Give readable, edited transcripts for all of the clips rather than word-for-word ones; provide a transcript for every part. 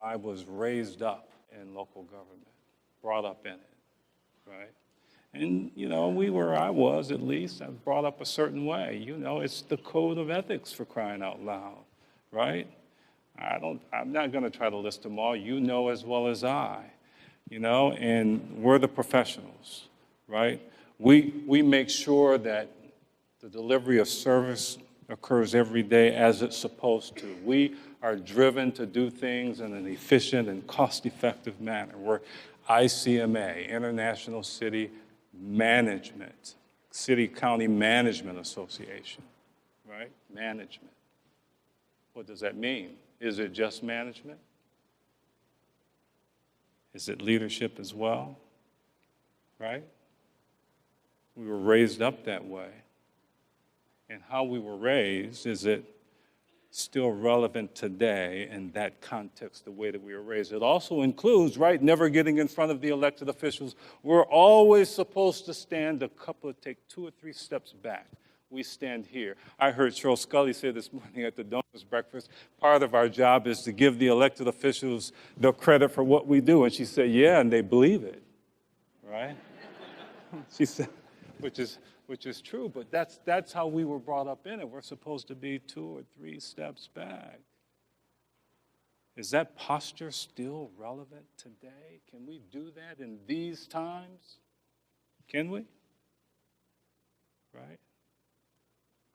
I was raised up in local government, brought up in it, right? And, I was at least, I was brought up a certain way. It's the code of ethics for crying out loud, right? I'm not going to try to list them all. You know as well as I, and we're the professionals, right? We make sure that the delivery of service occurs every day as it's supposed to. We are driven to do things in an efficient and cost-effective manner. We're ICMA, International City Management, City County Management Association, right? Management. What does that mean? Is it just management? Is it leadership as well? Right? We were raised up that way. And how we were raised, is it still relevant today in that context, the way that we were raised? It also includes, right, never getting in front of the elected officials. We're always supposed to take 2 or 3 steps back. We stand here. I heard Cheryl Scully say this morning at the donors breakfast, part of our job is to give the elected officials the credit for what we do. And she said, yeah, and they believe it, right? She said, which is true, but that's how we were brought up in it. We're supposed to be 2 or 3 steps back. Is that posture still relevant today? Can we do that in these times? Can we? Right?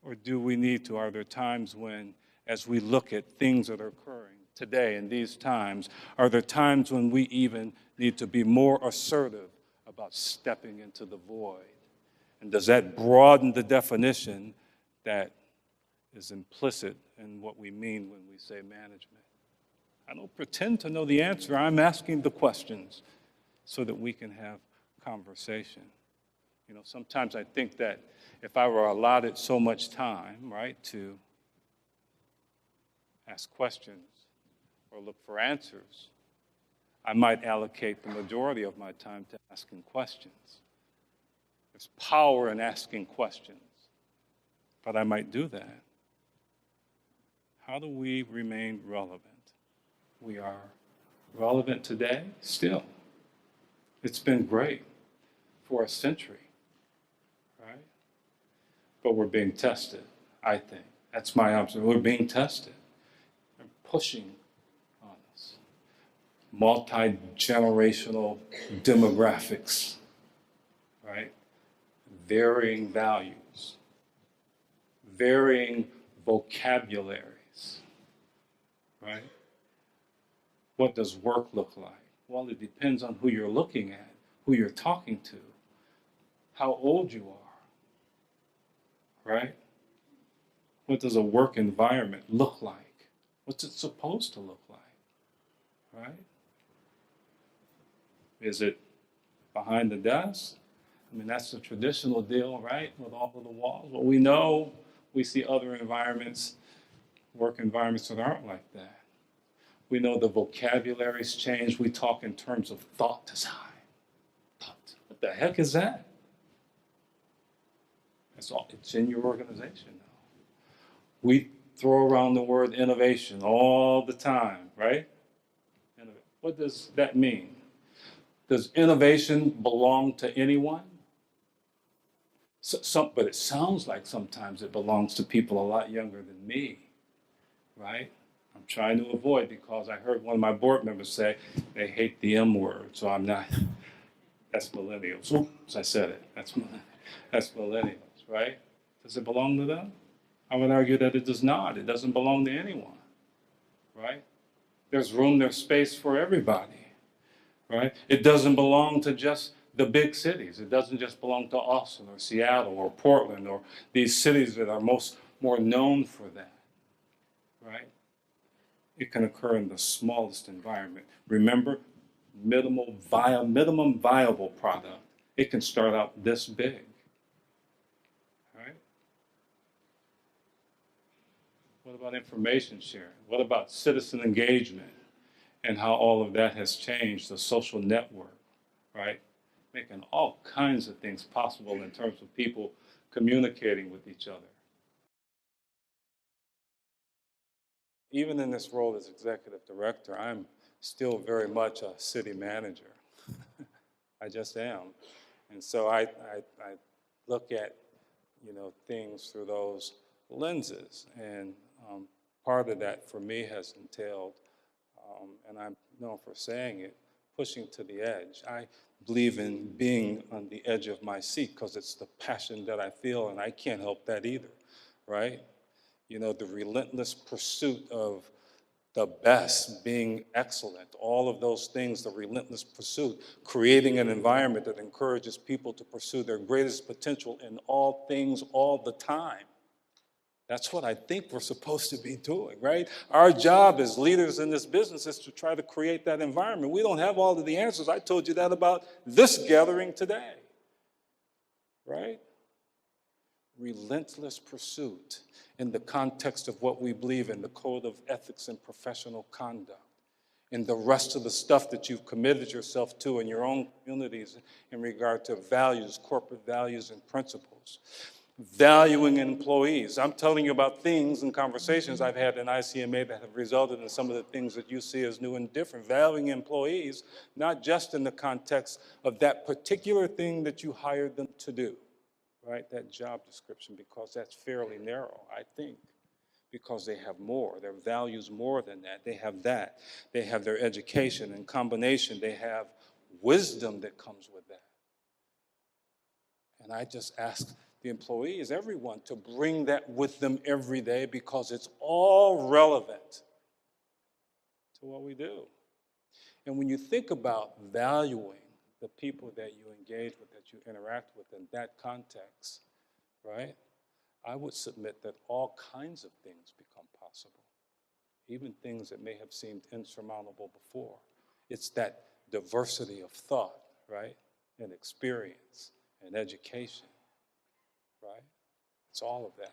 Or do we need to? Are there times when, as we look at things that are occurring today in these times, are there times when we even need to be more assertive about stepping into the void? And does that broaden the definition that is implicit in what we mean when we say management? I don't pretend to know the answer. I'm asking the questions so that we can have conversation. Sometimes I think that if I were allotted so much time, right, to ask questions or look for answers, I might allocate the majority of my time to asking questions. There's power in asking questions, but I might do that. How do we remain relevant? We are relevant today, still. It's been great for a century. Right? But we're being tested, I think. That's my observation. We're being tested. They're pushing on us. Multi-generational demographics, right? Varying values, varying vocabularies, right? What does work look like? Well, it depends on who you're looking at, who you're talking to, how old you are, right? What does a work environment look like? What's it supposed to look like, right? Is it behind the desk? I mean, that's the traditional deal, right, with all of the walls. Well, we see other environments, work environments that aren't like that. We know the vocabulary's changed. We talk in terms of thought design. Thought. What the heck is that? It's in your organization now. We throw around the word innovation all the time, right? What does that mean? Does innovation belong to anyone? But it sounds like sometimes it belongs to people a lot younger than me, right? I'm trying to avoid, because I heard one of my board members say they hate the M word, so I'm not. That's millennials. Oops, I said it. That's millennials, right? Does it belong to them? I would argue that it does not. It doesn't belong to anyone, right? There's room, there's space for everybody, right? It doesn't belong to just the big cities. It doesn't just belong to Austin or Seattle or Portland or these cities that are more known for that, right? It can occur in the smallest environment. Remember, minimum viable product. It can start out this big, right? What about information sharing? What about citizen engagement and how all of that has changed the social network, right? Making all kinds of things possible in terms of people communicating with each other. Even in this role as executive director, I'm still very much a city manager. I just am. And so I look at, things through those lenses. And part of that for me has entailed, and I'm known for saying it, pushing to the edge. I believe in being on the edge of my seat because it's the passion that I feel, and I can't help that either, right? The relentless pursuit of the best, being excellent, all of those things, the relentless pursuit, creating an environment that encourages people to pursue their greatest potential in all things all the time. That's what I think we're supposed to be doing, right? Our job as leaders in this business is to try to create that environment. We don't have all of the answers. I told you that about this gathering today, right? Relentless pursuit in the context of what we believe in, the code of ethics and professional conduct, and the rest of the stuff that you've committed yourself to in your own communities in regard to values, corporate values and principles. Valuing employees. I'm telling you about things and conversations I've had in ICMA that have resulted in some of the things that you see as new and different. Valuing employees, not just in the context of that particular thing that you hired them to do, right? That job description, because that's fairly narrow, I think, because they have more. Their values more than that. They have that. They have their education. In combination, they have wisdom that comes with that. And I just ask the employees, everyone, to bring that with them every day because it's all relevant to what we do. And when you think about valuing the people that you engage with, that you interact with in that context, right, I would submit that all kinds of things become possible, even things that may have seemed insurmountable before. It's that diversity of thought, right, and experience and education, right? It's all of that.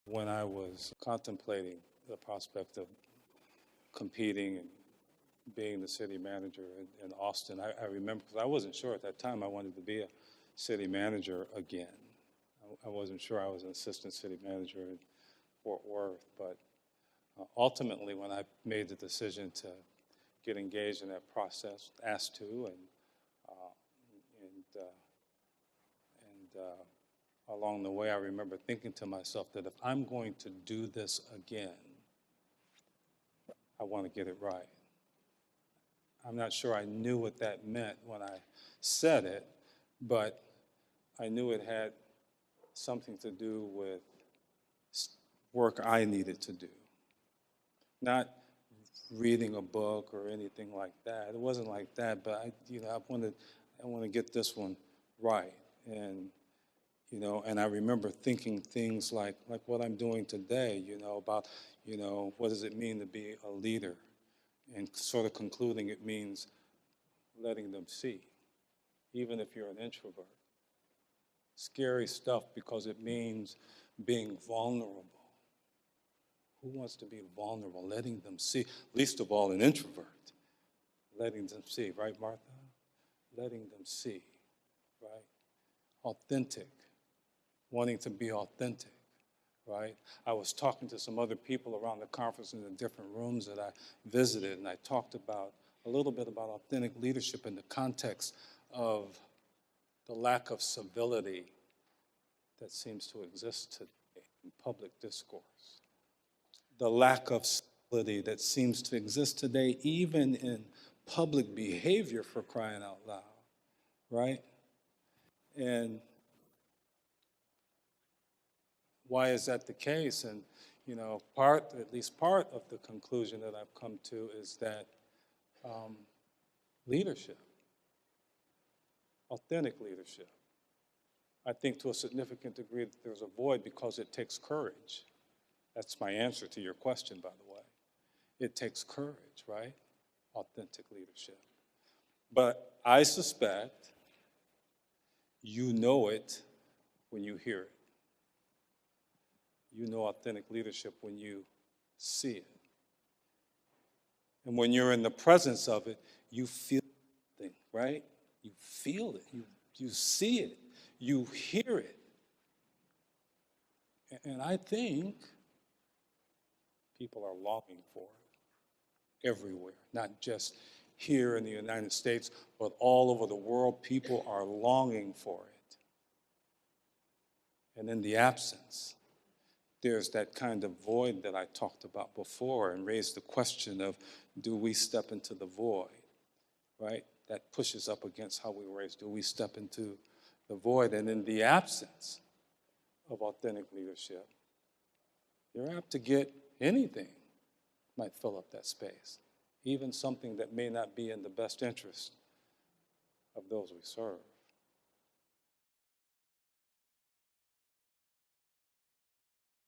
When I was contemplating the prospect of competing and being the city manager in Austin, I remember, because I wasn't sure at that time I wanted to be a city manager again. I wasn't sure I was an assistant city manager in Fort Worth, but ultimately when I made the decision to get engaged in that process, asked to, and along the way I remember thinking to myself that if I'm going to do this again, I want to get it right. I'm not sure I knew what that meant when I said it, but I knew it had something to do with work I needed to do. Not reading a book or anything like that. It wasn't like that, but I want to get this one right. And and I remember thinking things like what I'm doing today, about, what does it mean to be a leader? And sort of concluding it means letting them see, even if you're an introvert. Scary stuff because it means being vulnerable. Who wants to be vulnerable? Letting them see, least of all an introvert. Letting them see, right, Martha? Letting them see, right? Authentic, wanting to be authentic, right? I was talking to some other people around the conference in the different rooms that I visited, and I talked about a little bit about authentic leadership in the context of the lack of civility that seems to exist today in public discourse. The lack of civility that seems to exist today even in public behavior, for crying out loud, right? And why is that the case? And, at least part of the conclusion that I've come to is that leadership, authentic leadership, I think to a significant degree that there's a void because it takes courage. That's my answer to your question, by the way. It takes courage, right? Authentic leadership. But I suspect you know it when you hear it. You know authentic leadership when you see it. And when you're in the presence of it, you feel it, right? You feel it. You see it. You hear it. And I think People are longing for it everywhere, not just here in the United States, but all over the world. People are longing for it. And in the absence, there's that kind of void that I talked about before and raised the question of, do we step into the void, right? That pushes up against how we were raised. Do we step into the void? And in the absence of authentic leadership, you're apt to get anything might fill up that space, even something that may not be in the best interest of those we serve.